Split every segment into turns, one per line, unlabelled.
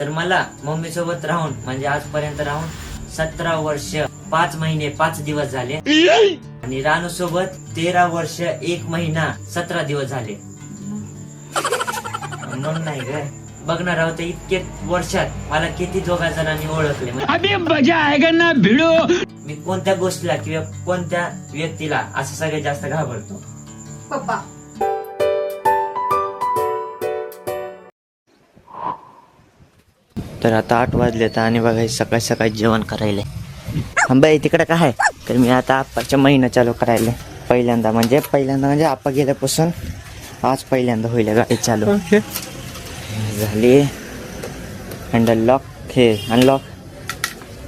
तर मला मम्मी सोबत राहून म्हणजे आजपर्यंत राहून 17 वर्ष 5 महिने 5 दिवस झाले आणि रानू सोबत 13 वर्ष 1 महिना 17 दिवस झाले. मग नाही ग, बघणार आहोत इतके वर्षात मला किती दोघा जणांनी ओळखले.
अभी मजा आएगा ना भिडो.
मी कोणत्या गोष्टीला किंवा कोणत्या व्यक्तीला असं सगळ्यात जास्त घाबरतो?
पप्पा.
तर आता 8 वाजले तर आणि बघा सकाळी सकाळी जेवण करायला. बाई तिकडे काय आहे? तर मी आता आप्पाच्या महिना चालू करायला पहिल्यांदा म्हणजे आप्पा गेल्यापासून आज पहिल्यांदा होईल गाडी चालू. झाली हँडल लॉक, हे अनलॉक,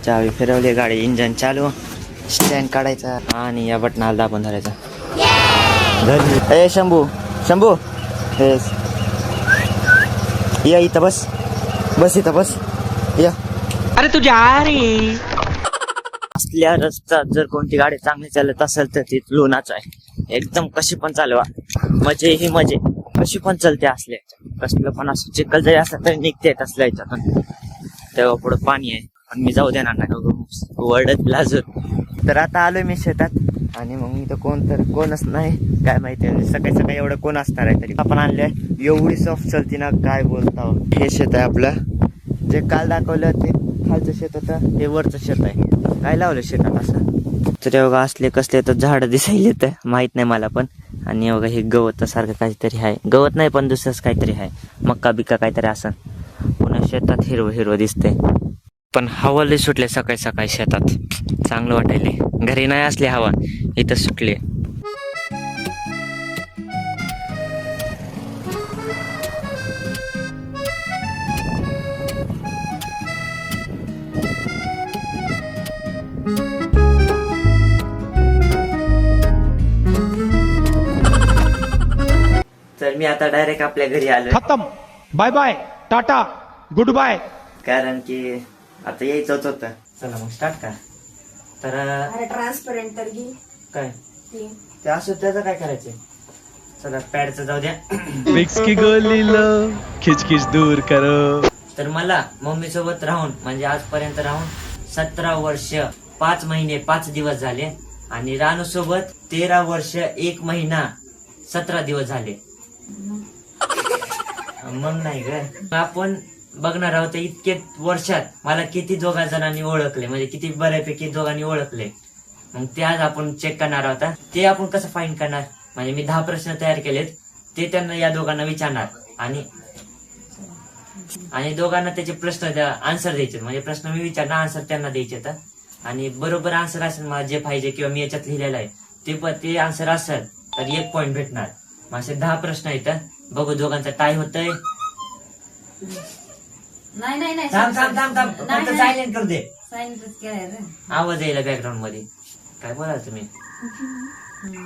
चावी फिरवली, गाडी इंजन चालू, स्टँड काढायचा आणि या बटनाला दाबून धरायचा. ए शंभू शंभू हे या इथं बस बस इथं बस या.
अरे तू जा रे.
असल्या रस्त्यात जर कोणती गाडी चांगली चालत असेल तर ती लोणाच आहे. एकदम कशी पण चालवा, मजे ही मजे, कशी पण चलते. असले कसलं पण असं चिखल जरी असलं तरी निघते असल्या याच्यातून. तेव्हा पुढं पाणी आहे पण मी जाऊ देणार नाही, वरडत लाजून. तर आता आलोय मी शेतात आणि मग मी तर कोणच नाही काय माहिती. सकाळी सकाळी एवढं कोण असणार आहे तरी आपण आणलंय. एवढी सॉफ्ट चलती ना काय बोलता. हे शेत आहे आपलं, जे काल दाखवलं ते खालचं शेत होतं, हे वरचं शेत आहे. काय लावलं शेतात असं? तर बघा असले कसले तर झाड दिसायले तर माहित नाही मला पण. आणि बघा हे गवत सारखं काहीतरी आहे, गवत नाही पण दुसरंच काहीतरी आहे, मक्का बिक्का काहीतरी असं. पुन्हा शेतात हिरवं हिरवं दिसतंय पण हवा लई सुटले सकाळी सकाळी शेतात. चांगलं वाटायले. घरी नाही असली हवा, इथं सुटली. तर मी आता डायरेक्ट आपल्या घरी आलो.
खत्म. Bye bye tata goodbye.
कारण की आता यायचंच होतं. चला मग स्टार्ट का. तर
अरे ट्रान्सपरंट तर घे
काय
ते.
ते असं त्याचं काय करायचंय. चला पॅडचं जाऊ द्या.
विक्स की गोली लो, खिचखिच दूर करो.
तर मला मम्मी सोबत राहून म्हणजे आजपर्यंत राहून 17 वर्ष 5 महिने 5 दिवस झाले आणि रानू सोबत 13 वर्ष 1 महिना 17 दिवस झाले. मग नाही ग, आपण बघणार आहोत इतके वर्षात मला किती दोघा जणांनी ओळखले, म्हणजे किती बऱ्यापैकी दोघांनी ओळखले. मग ते आज आपण चेक करणार आहोत. ते आपण कसं फाईंड करणार, म्हणजे मी 10 प्रश्न तयार केलेत, ते त्यांना या दोघांना विचारणार आणि दोघांना त्याचे प्रश्न आन्सर द्यायचे. म्हणजे प्रश्न मी विचारणार, आन्सर त्यांना द्यायचे. आणि बरोबर आन्सर असेल मला जे पाहिजे किंवा मी याच्यात लिहिलेलं आहे ते आन्सर असेल तर 1 पॉइंट भेटणार. असे 10 प्रश्न आहेत. बघू दोघांचा टाय होतोय.
नाही नाही नाही
थांब थांब थांब थांब, फक्त सायलेंट करू दे,
सायलेंटच केलाय रे.
आवाज यायला बॅकग्राऊंड मध्ये. काय बोलाल तुम्ही?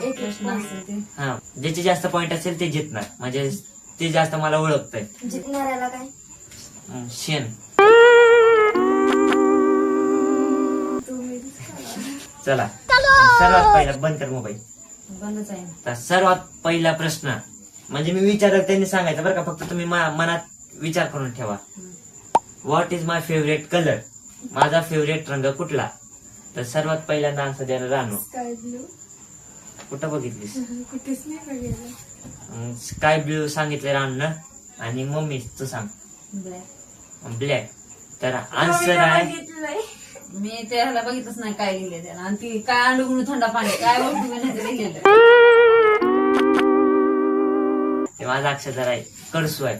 एक प्रश्न असेल ते.
हा, ज्याचे जास्त पॉइंट असेल ते जिंकणार, म्हणजे ते जास्त मला ओळखतंय.
जिंकणाऱ्याला काय
शेण.
तुम्ही
चला सर्वात पहिला बंद कर मोबाईल.
बंदच आहे.
तर सर्वात पहिला प्रश्न म्हणजे मी विचारलं त्यांनी सांगायचं बरं का, फक्त तुम्ही मनात विचार करून ठेवा. What is my favourite colour, माझा फेवरेट रंग कुठला? तर सर्वात पहिल्यांदा आन्सर द्यायला रानू.
Sky blue.
कुठं बघितलीस?
कुठेच नाही बघितलं.
स्काय ब्ल्यू सांगितलं रानूनं. आणि मम्मी तू सांग.
ब्लॅक.
ब्लॅक. तर आन्सर आहे,
मी त्याला बघितलंच नाही काय लिहिलं त्याला. आणि ती काय अंडुगुणू थंड पाणी काय वस्तू मी नाही लिहिलेलं.
ते माझा अक्षर आहे कडसू आहे.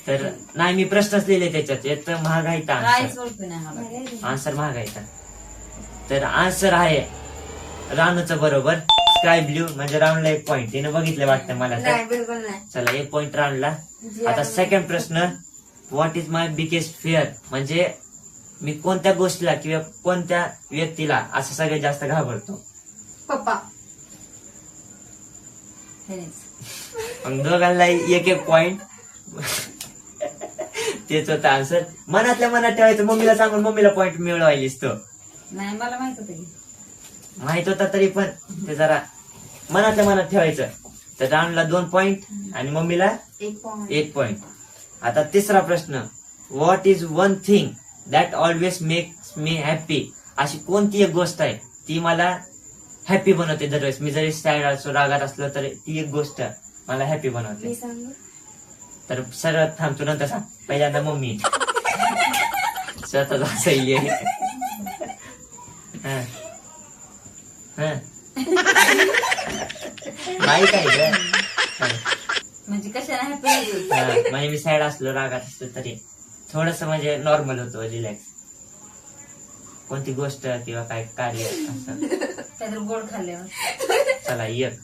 तर नाही मी प्रश्नच लिहिले त्याच्यात, एक तर महागाईचा
काहीच
आन्सर.
ओळखू नाही मला.
आन्सर महागाईचा. तर आन्सर आहे रानूचं बरोबर, स्काय ब्ल्यू. म्हणजे रानूला 1 पॉइंट. तिने बघितलं वाटतं मला तर.
नाही बिलकुल नाही.
चला 1 पॉइंट रानूला. आता सेकंड प्रश्न, what is my biggest fear, म्हणजे मी कोणत्या गोष्टीला किंवा कोणत्या व्यक्तीला असं सगळ्यात जास्त घाबरतो?
पप्पा.
मग दोघांना 1-1 पॉइंट. तेच होतं आन्सर. मनातल्या मनात ठेवायचं, मम्मीला सांगून मम्मीला पॉइंट मिळवायलीस तो.
नाही मला माहित होतं की.
माहित होता तरी पण ते जरा मनातल्या मनात ठेवायचं. तर रानूला 2 पॉइंट आणि मम्मीला
1 पॉइंट.
1 पॉइंट. आता तिसरा प्रश्न, what is one thing that always makes me happy. अशी कोणती एक गोष्ट आहे ती मला हॅपी बनवते दरवेळेस. मी जरी सॅड असो, रागात असलो तर ती एक गोष्ट मला हॅपी बनवते. तर सर्वात थांबतो नंतर सांग. पहिल्यांदा मम्मी स्वतःच असं नाही काय ग.
म्हणजे कशाला हॅपी.
म्हणजे मी सॅड असलो, रागात असलो तरी थोडस म्हणजे नॉर्मल होतो, रिलॅक्स. कोणती गोष्ट किंवा काय कार्य असं.
काहीतरी गोड खाल्ल्यावर.
चला एक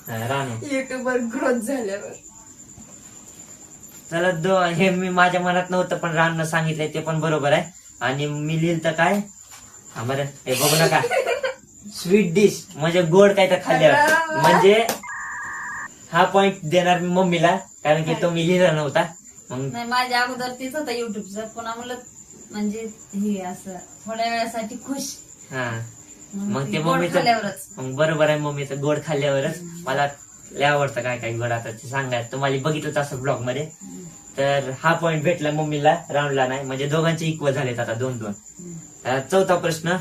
रानू.
युट्यूबवर ग्रोथ झाल्यावर.
चला हे मी माझ्या मनात नव्हतं पण राननं सांगितलंय ते पण बरोबर आहे. आणि मी लिहिलं तर काय, हा बरं हे बघू नका. स्वीट डिश म्हणजे गोड काय तर खाल्ल्यावर. म्हणजे हा पॉइंट देणार मी मम्मीला, कारण की तो मी लिहिला नव्हता. मग
नाही, माझ्या अगोदर तेच होता युट्यूबचा. पुन्हा म्हणलं म्हणजे हे असं थोड्या वेळासाठी खुश.
हा मग ते
गोड
मम्मीचं
खाल्ल्यावरच.
मग बरोबर आहे, मम्मीचं गोड खाल्ल्यावरच. मला लय आवडतं काय काय गोड. आता ते सांगायचं तुम्हाला बघितलंच असं ब्लॉग मध्ये. तर हा पॉइंट भेटला मम्मीला, राऊंडला नाही. म्हणजे दोघांचे इक्वल झालेत आता 2-2. चौथा प्रश्न.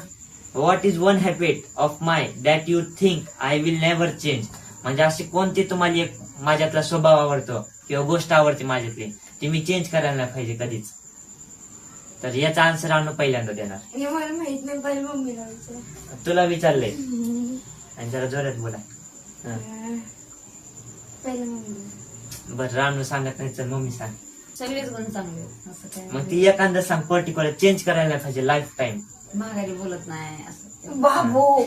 What is one habit of my that you think I will never change. म्हणजे अशी कोणती तुम्हाला एक माझ्यातला स्वभाव आवडतो किंवा गोष्ट आवडते माझ्यातली, ती मी चेंज करायला नाही पाहिजे कधीच. तर याचा आन्सर आणून पहिल्यांदा देणार.
हे मला माहित नाही, पहिले मम्मीला विचार.
तुला विचारलंय आणि जरा जोरात बोला.
पहिले मम्मी.
बरं रानू सांगत नाही, चल मम्मी सांग.
सगळेच गुण चांगले आहेत. असं काय
मग ती एखादं सांग पर्टिक्युलर, चेंज करायला नाही पाहिजे लाईफ टाइम.
माघारी बोलत नाही असं.
बाबो.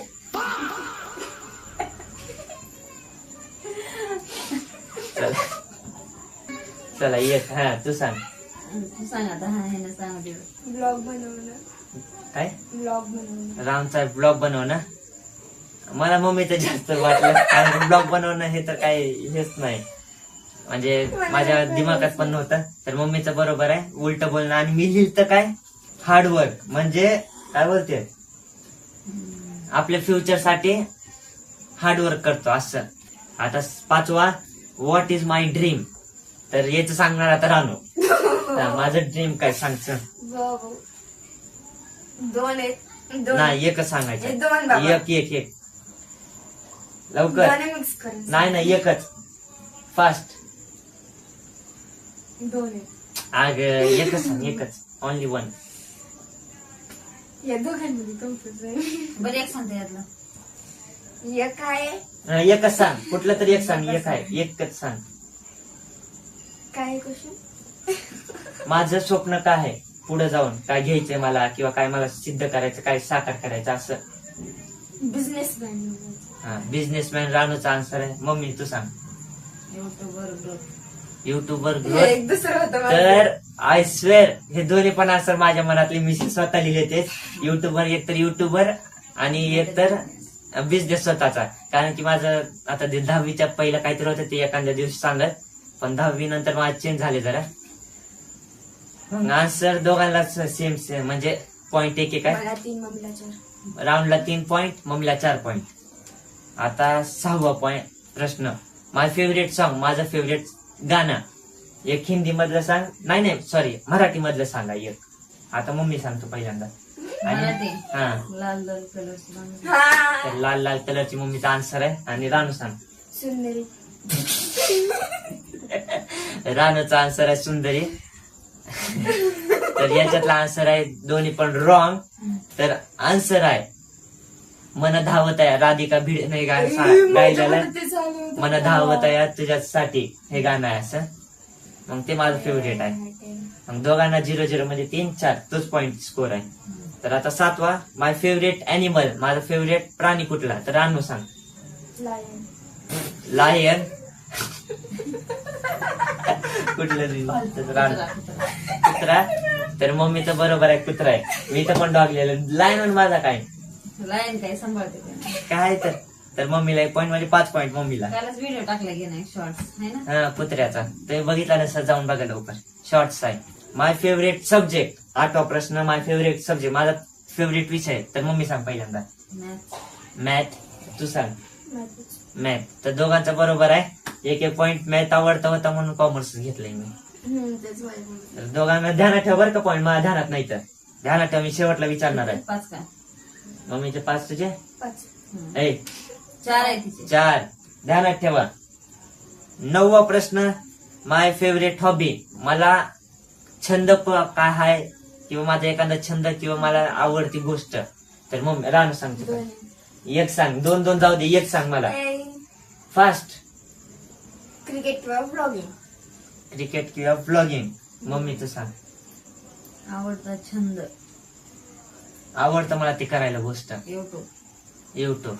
चला एक हा तू सांग.
तू सांग आता. हा हे ना सांग दे.
ब्लॉग बनवणं.
काय
ब्लॉग बनवणं.
रामचा ब्लॉग बनवणं. मला मम्मीचं जास्त वाटलं, कारण ब्लॉग बनवणं हे तर काही हेच नाही, म्हणजे माझ्या दिमागात पण नव्हतं. तर मम्मीचं बरोबर आहे, उलट बोलणं. आणि मी लिहिलं काय, हार्डवर्क. म्हणजे काय बोलते, आपल्या फ्युचर साठी हार्डवर्क करतो असं. आता 5वा. What is my dream. तर याचं सांगणार आता रानू. माझं ड्रीम काय सांगचं.
बाबो. 2 आहेत. 2
नाही एकच
हे
सांगायचं.
2 बाबा.
एक लवकर.
दोन्ही मिक्स करून.
नाही एकच. फास्ट.
2 आहेत.
आग एकच सांग, एकच. Only one.
या दोघांमध्ये कन्फ्युज आहे.
बरं एक सांगते यातलं.
एक आहे.
एकच सांग, कुठलं तरी एक सांग. एक आहे, एकच सांग.
काय क्वेश्चन.
माझं स्वप्न काय आहे पुढे जाऊन, काय घ्यायचंय मला किंवा काय मला सिद्ध करायचं, काय साकार करायचं असं.
बिझनेसमॅन.
हा बिझनेसमॅन. रानूचा आन्सर आहे. मम्मी तू सांग.
युट्यूबवर ग्रोथ.
युट्यूबर
हे
ग्रोथ.
एक दुसरं होतं माझं.
तर आय स्वेअर हे दोन्ही पण आन्सर माझ्या मनातले मी स्वतः लिहिले तेच. युट्यूबर, एक तर युट्यूबर आणि एक तर बिझनेस स्वतःचा. कारण की माझं आता 10वीच्या पहिलं काहीतरी होतं ते एखाद्या दिवशी सांगत, पण 10वी नंतर माझं चेंज झाले जरा. मग आन्सर दोघांना सेम सेम, म्हणजे पॉइंट एक आहे.
मला 3, मम्मीला 4.
राऊंडला 3 पॉइंट, मम्मीला 4 पॉइंट. आता 6वा पॉइंट प्रश्न. My favourite song. माझं फेवरेट गाणं. एक हिंदी मधलं सांग. नाही सॉरी, मराठी मधलं सांगा एक. आता मम्मी सांगतो पहिल्यांदा.
मराठी.
हा
लाल लाल कलरची बांगडी.
हा.
तर लाल लाल कलरची मम्मीचा आन्सर आहे. आणि रानू सांग.
सुंदरी.
रानूचा आन्सर आहे सुंदरी. तर याच्यातला आन्सर आहे दोन्ही पण रॉंग. तर आन्सर आहे मन धावत आहे. राधिका भिडे नाही गायलेलं.
ते चालू होतं.
मन धावत आहे तुझ्यासाठी हे गाणं आहे असं. मग ते माझं फेवरेट आहे. मग दोघांना 0-0 म्हणजे 3-4 तोच पॉइंट स्कोर आहे. तर आता 7वा. माय फेवरेट अॅनिमल. माझा फेवरेट प्राणी कुठला. तर रानू सांग.
लायन.
लायन. कुठलं रानू. कुत्रा. तर मम्मीचं बरोबर आहे, कुत्रा आहे. मी तर पण डॉगलेलं. लायन माझा काय
लाईन काय सांभाळते ते.
काय तर मम्मीला 1 पॉइंट म्हणजे 5 पॉइंट मम्मीला.
त्यालाच व्हिडिओ टाकला गेला शॉर्ट्स आहे ना.
हा कुत्र्याचा. ते बघितला नसेल जाऊन बघा लवकर. शॉर्ट्स आहे. माय फेवरेट सब्जेक्ट. 8वा प्रश्न. My favourite subject. माझा फेवरेट विषय. तर मम्मी सांग पहिल्यांदा. मॅथ. तू सांग. मॅथ. तर दोघांचा बरोबर आहे. 1-1 पॉइंट. मॅथ आवडता होता म्हणून कॉमर्स घेतलंय मी.
तेच माझ्या मम्मी.
तर दोघांना ध्यानात ठेव बरं का पॉईंट, मला ध्यानात नाही तर ध्यानात ठेव. मी शेवटला विचारणार आहे.
5 काय
मम्मीचे 5 तुझे
5.
ए
4 आहे तिचे.
4. ध्यानात ठेवा. 9वा प्रश्न, माय फेवरेट हॉबी. मला छंद काय आहे किंवा माझा एखादा छंद किंवा मला आवडती गोष्ट. तर मम्मी रानू सांगते का?
2.
एक सांग. 2 जाऊ दे, एक सांग मला फास्ट.
क्रिकेट किंवा ब्लॉगिंग.
क्रिकेट किंवा ब्लॉगिंग. मम्मी तू सांग.
आवडता छंद
आवडतं मला ते करायला गोष्ट
युट्यूब.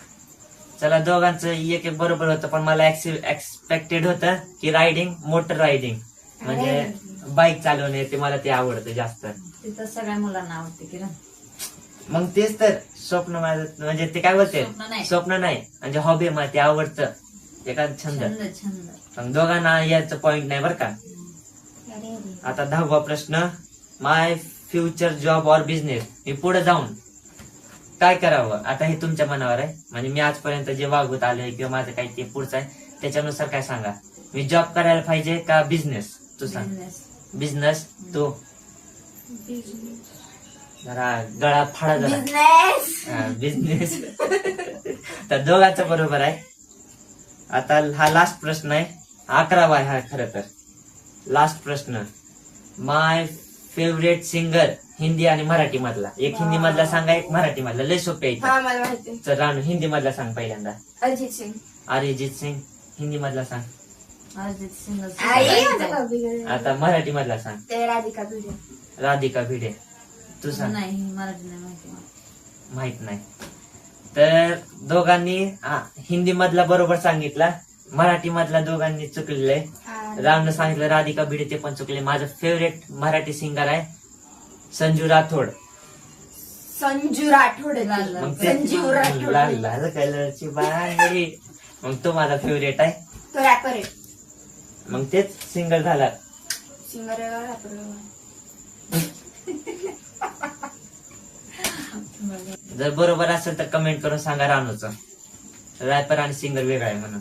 चला दोघांचं एक एक बरोबर होतं, पण मला एक्सपेक्टेड होतं की रायडिंग, मोटर रायडिंग म्हणजे बाईक चालवणे, ते मला ते आवडतं जास्त.
ते तर सगळ्या मुलांना आवडते किरण.
मग तेच तर स्वप्न माझं, म्हणजे ते काय बोलते,
स्वप्न नाही.
स्वप्न नाही म्हणजे हॉबी, मला ते आवडतं एखादं छंद.
छंद
मग दोघांना याचं पॉइंट नाही बरं का.
अरे
आता 10वा प्रश्न, माय फ्युचर जॉब ऑर बिझनेस. मी पुढे जाऊन काय करावं, आता हे तुमच्या मनावर आहे. म्हणजे मी आजपर्यंत जे वागवत आलोय किंवा माझं काही ते पुढचं आहे त्याच्यानुसार काय सांगा. मी जॉब करायला पाहिजे का बिझनेस? तू सांग. बिझनेस. तू जरा गळा फाडा जरा. बिझनेस. तर दोघांचं बरोबर आहे. आता हा लास्ट प्रश्न आहे, 11वा आहे हा खरं तर. लास्ट प्रश्न, माय फेवरेट सिंगर हिंदी आणि मराठी मधला. एक हिंदी मधला सांगा, एक मराठी मधला. लय सोपे आहे.
हा मला माहिती.
तर रानू हिंदी मधला सांग पहिल्यांदा.
अरिजित सिंग.
अरिजित सिंग हिंदी मधला सांग.
अरिजित सिंग.
आई माझा कॉपी.
आता मराठी मधला सांग.
ते राधिका भिडे.
राधिका भिडे. तू सांग.
नाही मराठी नाही माहिती मला.
माहित नाही. तर दोघांनी हिंदी मधला बरोबर सांगितला, मराठी मधला दोघांनी चुकलेलं आहे. रामनं सांगितलं राधिका भिडे, ते पण चुकले. माझं फेवरेट मराठी सिंगर आहे संजू राठोड.
संजू राठोड.
मग ते
संजीव राठोड.
लाल लाल कलरची बांगडी, मग तो माझा फेवरेट आहे.
तो रॅपर आहे.
मग तेच सिंगर झाला.
सिंगर आहे का रॅपर आहे?
जर बरोबर असेल तर कमेंट करून सांगा रानूचं रॅपर आणि सिंगर वेगळा आहे म्हणून.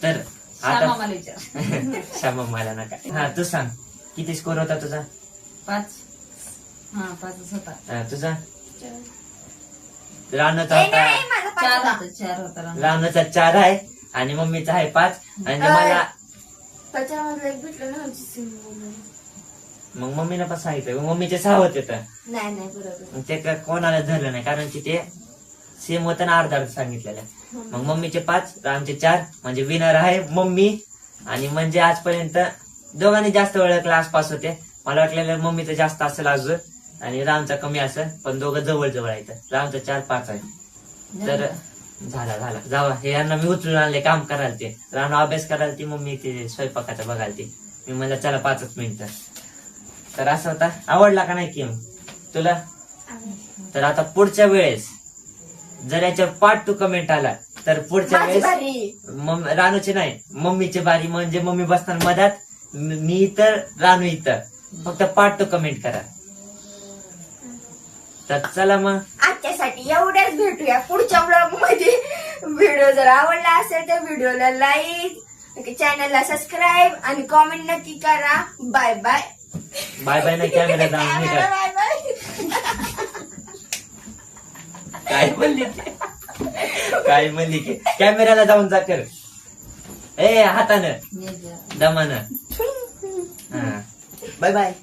तर
श्यामा
आता
मला विचार.
श्यामा मला नका. हा तू सांग, किती स्कोर होता तुझा?
5. हा 5 होता.
तुझा रानूचा
ए, नाही,
होता
माझा
4
पाचवा.
होता. 4 होता राम.
रानूचा 4 आहे आणि मम्मीचा आहे 5. आणि मला
त्याच्यामधलं एक भेटलं ना अरिजित सिंग बोललं.
मग मम्मीला पण सांगितलं, मम्मीचे 6 होते. तर
नाही बरोबर.
मग ते कोणाला धरलं नाही, कारण की ते सेम होतं ना, अर्धा सांगितलेलं. मग मम्मीचे 5, रामचे 4, म्हणजे विनर आहे मम्मी. आणि म्हणजे आजपर्यंत दोघांनी जास्त वेळ क्लास पास होते. मला वाटलेलं मम्मीचं जास्त असेल अजून आणि रामचा कमी असेल, पण दोघं जवळ जवळ आहेत. रामचा 4, 5 आहे. तर झाला जावा. हे यांना मी उचलून आणले काम करायला. ते राम अभ्यास करायला, ती मम्मी ते स्वयंपाकाचा बघायला. ती मी म्हणलं चला 5 मिनिटं. तर असं होता. आवडला का नाही गेम तुला? तर आता पुढच्या वेळेस जर याच्यावर पार्ट 2 कमेंट आला तर पुढच्या
माझी
वेळेस
बारी.
रानूची नाही, मम्मीची बारी. म्हणजे मम्मी बसणार मधात, मी इतर, रानू इतर. फक्त पार्ट 2 कमेंट करा. तर चला मग
आजच्यासाठी एवढ्याच. भेटूया पुढच्या ब्लॉग मध्ये. व्हिडिओ जर आवडला असेल तर व्हिडिओला लाईक, चॅनलला सबस्क्राईब आणि कॉमेंट नक्की करा. Bye bye.
बाय बाय नाही, कॅमेरा जाऊन हे कर.
Bye bye.
काय म्हणली की कॅमेराला जाऊन जा कर. ए हातानं
हे जे-
दमानं. Bye bye.